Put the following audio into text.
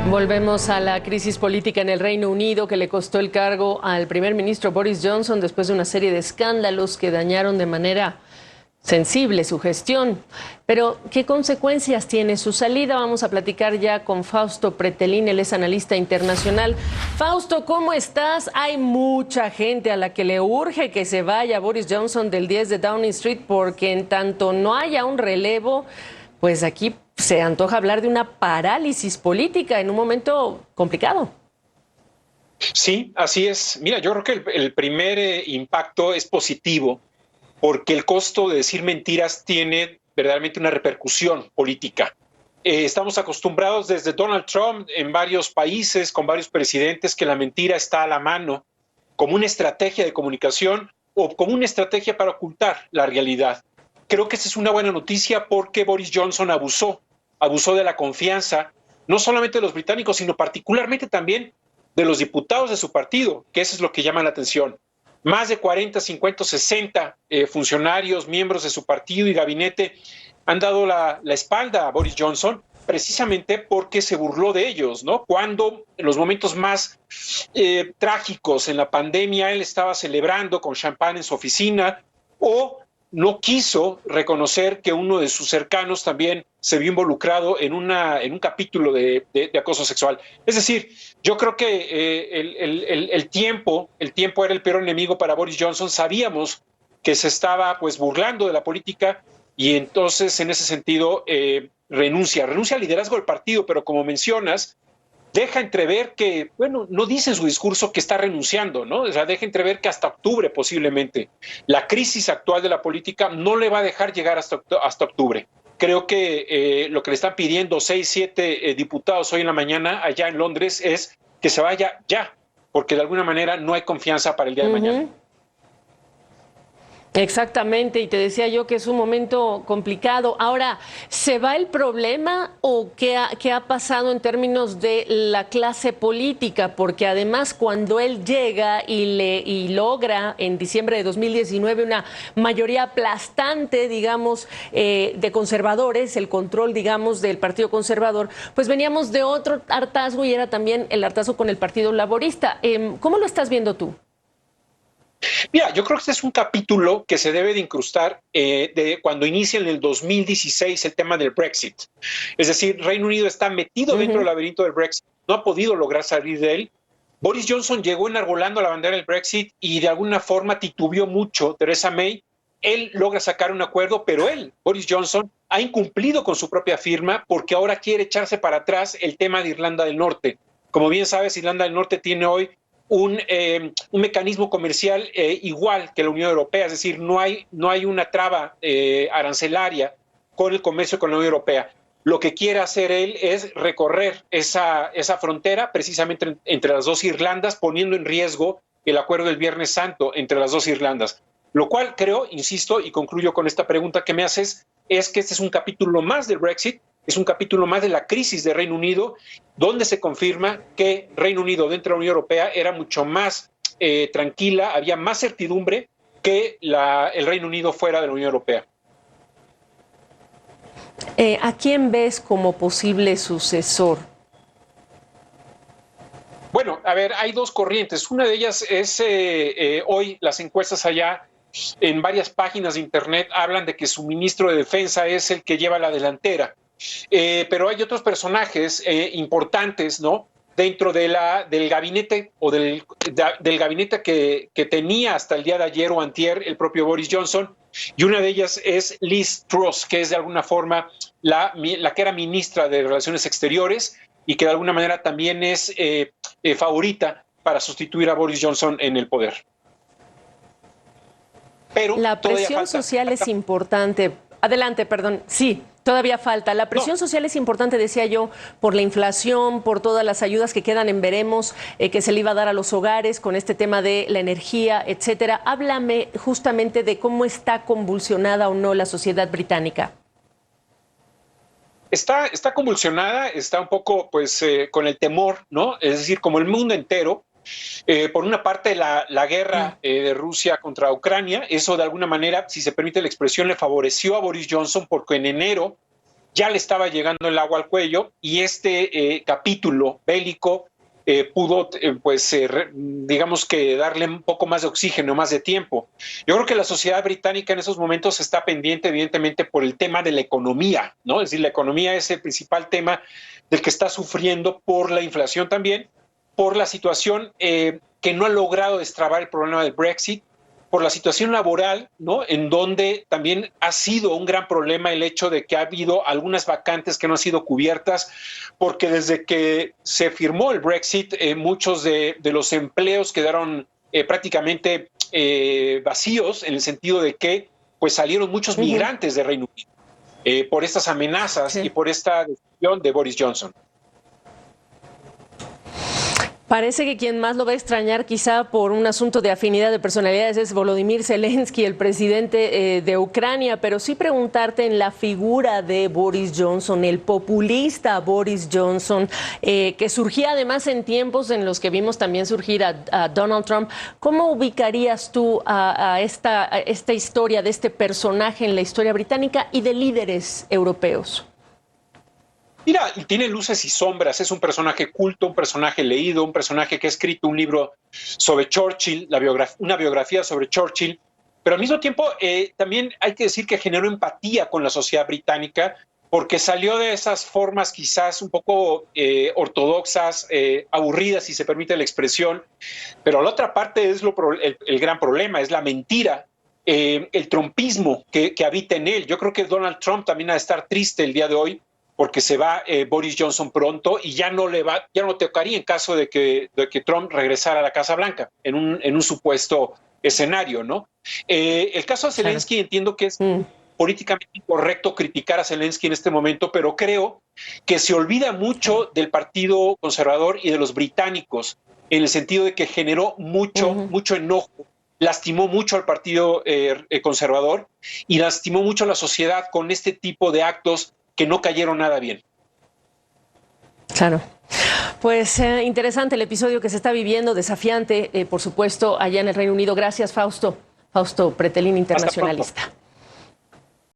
Volvemos a la crisis política en el Reino Unido que le costó el cargo al primer ministro Boris Johnson después de una serie de escándalos que dañaron de manera sensible su gestión. Pero, ¿qué consecuencias tiene su salida? Vamos a platicar ya con Fausto Pretelín, él es analista internacional. Fausto, ¿cómo estás? Hay mucha gente a la que le urge que se vaya Boris Johnson del 10 de Downing Street porque en tanto no haya un relevo, pues aquí se antoja hablar de una parálisis política en un momento complicado. Sí, así es. Mira, yo creo que el primer impacto es positivo porque el costo de decir mentiras tiene verdaderamente una repercusión política. Estamos acostumbrados desde Donald Trump en varios países, con varios presidentes, que la mentira está a la mano como una estrategia de comunicación o como una estrategia para ocultar la realidad. Creo que esa es una buena noticia porque Boris Johnson abusó de la confianza, no solamente de los británicos, sino particularmente también de los diputados de su partido, que eso es lo que llama la atención. Más de 40, 50, 60 funcionarios, miembros de su partido y gabinete han dado la espalda a Boris Johnson precisamente porque se burló de ellos, ¿no? Cuando en los momentos más trágicos en la pandemia él estaba celebrando con champán en su oficina o no quiso reconocer que uno de sus cercanos también se vio involucrado en un capítulo de acoso sexual. Es decir, yo creo que el tiempo era el peor enemigo para Boris Johnson. Sabíamos que se estaba pues burlando de la política y entonces en ese sentido renuncia al liderazgo del partido, pero como mencionas, deja entrever que, bueno, no dice en su discurso que está renunciando, ¿no? O sea, deja entrever que hasta octubre posiblemente. La crisis actual de la política no le va a dejar llegar hasta octubre. Creo que lo que le están pidiendo 6, 7 diputados hoy en la mañana allá en Londres es que se vaya ya, porque de alguna manera no hay confianza para el día de mañana. Exactamente, y te decía yo que es un momento complicado. Ahora, ¿se va el problema o qué ha pasado en términos de la clase política? Porque además cuando él llega y logra en diciembre de 2019 una mayoría aplastante, digamos, de conservadores, el control, digamos, del Partido Conservador, pues veníamos de otro hartazgo y era también el hartazgo con el Partido Laborista. ¿Cómo lo estás viendo tú? Mira, yo creo que este es un capítulo que se debe de incrustar de cuando inicia en el 2016 el tema del Brexit. Es decir, Reino Unido está metido dentro del laberinto del Brexit, no ha podido lograr salir de él. Boris Johnson llegó enarbolando la bandera del Brexit y de alguna forma titubeó mucho Theresa May. Él logra sacar un acuerdo, pero Boris Johnson, ha incumplido con su propia firma porque ahora quiere echarse para atrás el tema de Irlanda del Norte. Como bien sabes, Irlanda del Norte tiene hoy un mecanismo comercial igual que la Unión Europea, es decir, no hay una traba arancelaria con el comercio con la Unión Europea. Lo que quiere hacer él es recorrer esa frontera precisamente entre las dos Irlandas, poniendo en riesgo el acuerdo del Viernes Santo entre las dos Irlandas. Lo cual creo, insisto, y concluyo con esta pregunta que me haces, es que este es un capítulo más del Brexit, es un capítulo más de la crisis de Reino Unido, donde se confirma que Reino Unido dentro de la Unión Europea era mucho más tranquila, había más certidumbre que el Reino Unido fuera de la Unión Europea. ¿A quién ves como posible sucesor? Bueno, a ver, hay dos corrientes. Una de ellas es hoy las encuestas allá en varias páginas de internet hablan de que su ministro de Defensa es el que lleva la delantera. Pero hay otros personajes importantes, ¿no? Dentro del gabinete o del gabinete que tenía hasta el día de ayer o antier el propio Boris Johnson, y una de ellas es Liz Truss, que es de alguna forma la que era ministra de Relaciones Exteriores y que de alguna manera también es favorita para sustituir a Boris Johnson en el poder. Pero la presión social es importante. Adelante, perdón. Sí, todavía falta. La presión social es importante, decía yo, por la inflación, por todas las ayudas que quedan en veremos, que se le iba a dar a los hogares con este tema de la energía, etcétera. Háblame justamente de cómo está convulsionada o no la sociedad británica. Está convulsionada, está un poco pues con el temor, ¿no? Es decir, como el mundo entero. Por una parte, la guerra de Rusia contra Ucrania, eso de alguna manera, si se permite la expresión, le favoreció a Boris Johnson porque en enero ya le estaba llegando el agua al cuello y este capítulo bélico pudo, digamos que darle un poco más de oxígeno, más de tiempo. Yo creo que la sociedad británica en esos momentos está pendiente, evidentemente, por el tema de la economía, ¿no? Es decir, la economía es el principal tema del que está sufriendo por la inflación también, por la situación que no ha logrado destrabar el problema del Brexit, por la situación laboral, ¿no? En donde también ha sido un gran problema el hecho de que ha habido algunas vacantes que no han sido cubiertas, porque desde que se firmó el Brexit, muchos de los empleos quedaron prácticamente vacíos, en el sentido de que pues salieron muchos migrantes de Reino Unido por estas amenazas y por esta decisión de Boris Johnson. Parece que quien más lo va a extrañar quizá por un asunto de afinidad de personalidades es Volodymyr Zelensky, el presidente de Ucrania, pero sí preguntarte en la figura de Boris Johnson, el populista Boris Johnson, que surgía además en tiempos en los que vimos también surgir a Donald Trump. ¿Cómo ubicarías tú a esta historia de este personaje en la historia británica y de líderes europeos? Mira, tiene luces y sombras, es un personaje culto, un personaje leído, un personaje que ha escrito un libro sobre Churchill, una biografía sobre Churchill, pero al mismo tiempo también hay que decir que generó empatía con la sociedad británica, porque salió de esas formas quizás un poco ortodoxas, aburridas, si se permite la expresión, pero la otra parte es el gran problema, es la mentira, el trumpismo que habita en él. Yo creo que Donald Trump también ha de estar triste el día de hoy, porque se va Boris Johnson pronto y ya no tocaría en caso de que Trump regresara a la Casa Blanca en un supuesto escenario, ¿no? El caso de Zelensky, entiendo que es políticamente incorrecto criticar a Zelensky en este momento, pero creo que se olvida mucho del Partido Conservador y de los británicos, en el sentido de que generó mucho enojo, lastimó mucho al Partido Conservador y lastimó mucho a la sociedad con este tipo de actos que no cayeron nada bien. Claro. Pues interesante el episodio que se está viviendo, desafiante, por supuesto, allá en el Reino Unido. Gracias, Fausto. Fausto Pretelín, internacionalista.